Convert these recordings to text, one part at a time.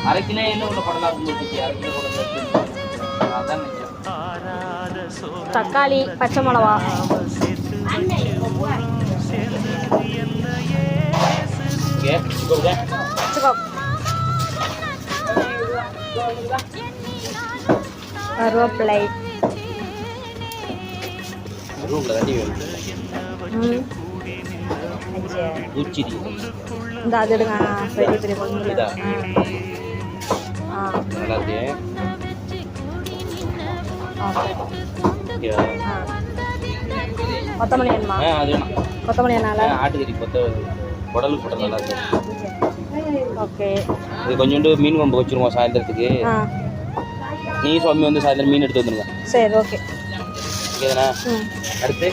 அரை கிலோ என்ன ஒன்று போடலாம் உங்களுக்கு? அரை கிலோ போடலாம். அதான் தக்காளி, பச்சை மிளகா, கருவேப்பிலை, இந்த அது எடுங்க பெரிய பெரிய பொண்ணு. நல்லா இருக்கு. கொத்தமல்லி வேணுமா? அது கொத்தமல்லி என்னால ஆட்டுக்கறி குடல் போட்ட நல்லா இருக்கு. ஓகே, இது கொஞ்சோண்டு மீன் குழம்பு வச்சுருவோம் சாயந்தரத்துக்கு. நீ சுவாமி வந்து சாயந்தரம் மீன் எடுத்து வந்துருங்க. சரி, ஓகே. ஓகேதானே? அடுத்து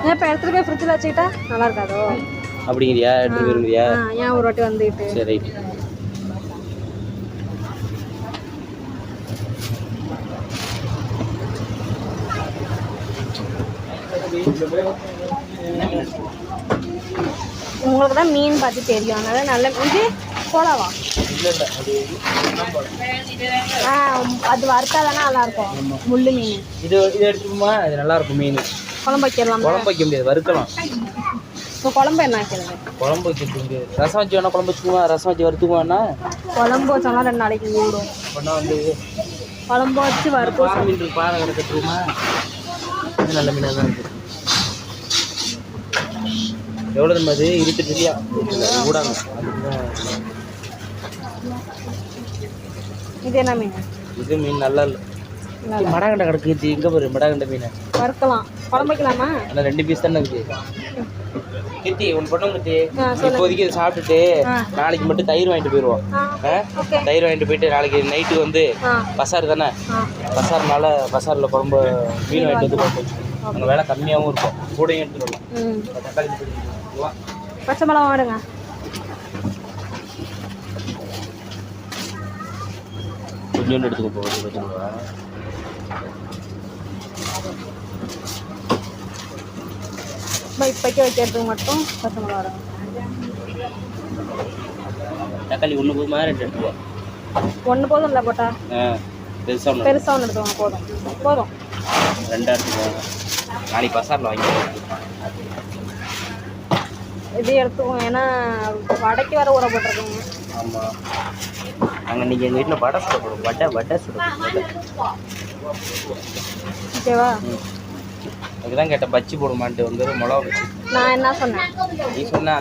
இப்போ எடுத்துகிட்டு போய் ஃப்ரிட்ஜில் வச்சுக்கிட்டா நல்லா இருக்காதோ? அப்படிங்கிறியா? எடுத்துகிட்டு போயிருங்கிறியா? ஏன் ஒரு வாட்டி வந்துக்கிட்டு. சரி, ரைட்டு. உங்களுக்கு தான் மீன் பார்த்து தெரியும், அதனால நல்ல இது போலாவா? அது வறுத்தா தானே நல்லாயிருக்கும். முள்ளு மீன் இது எடுத்துக்குமா? இது நல்லா இருக்கும் மீன். குழம்பு வைக்கலாம். குழம்பு வைக்க முடியாது, வறுக்கலாம். இப்போ குழம்பு என்ன வைக்கிறது? குழம்பு வைக்க முடியாது. ரசம் வச்சு வேணா குழம்பு வச்சுக்குமா? ரசம் வச்சு வறுத்துக்குவாண்ணா? குழம்பு வச்சோம்னா 2 நாளைக்கு ஓடும். அப்படின்னா வந்து குழம்பு வச்சு வறுத்து பாறை மீன் இருக்கு, பாறை கிடக்கட்டுமா? இது நல்ல மீனாக தான் இருக்குது. எவ்வளோ நம்ம அது 20 இல்லையா கூடாங்க. இது என்ன மீன்? இது மீன் நல்லா இல்லை. மடாகண்டை கிடக்குது. எங்கே பாரு மடாகண்டை மீன். வறுக்கலாம். குழம்பு வைக்கலாமா? ஆனால் 2 பீஸ் தானே இருக்குது. கீர்த்தி ஒன்று பண்ண கீர்த்தி, இப்போதைக்கு இதை சாப்பிட்டுட்டு நாளைக்கு மட்டும் தயிர் வாங்கிட்டு போயிடுவோம். தயிர் வாங்கிட்டு போயிட்டு நாளைக்கு நைட்டு வந்து பசார் தானே, பசார்னால பசாரில் குழம்பு மீன் வாங்கிட்டு வந்து பார்ப்போம். அங்கே வேலை கம்மியாகவும் இருக்கும், கூடையும் எடுத்துட்டு வரலாம். தக்காளி பச்சை மிளகா வாடுங்க. கொஞ்சோண்டு எடுத்துக்க போகுது பச்சை மிளகா. இப்போக்கி வைக்கிறதுக்கு மட்டும் பச்சை மிளகா வாடுங்க. தக்காளி 1 போதுமா? 2 எடுத்துக்கோ. 1 போதும் இல்லை போட்டா? பெருசாக ஒன்று எடுத்துவாங்க. போதும் 2 எடுத்துக்கோங்க. நாளைக்கு பசாரில் வாங்கிக்கலாம். இது எடுத்துக்குவோம், ஏன்னா வடைக்கு வர ஊற போட்டிருக்கோங்க. ஆமாம், நாங்கள் நீங்கள் எங்கள் வீட்டில் வடை சுடப்படும். வடை சுடப்படும். ஓகேவா? அதுக்கு தான் கேட்டேன், பச்சி போடுமான்ட்டு வந்து மிளகா வச்சு. நான் என்ன சொன்னேன்? நீ சொன்ன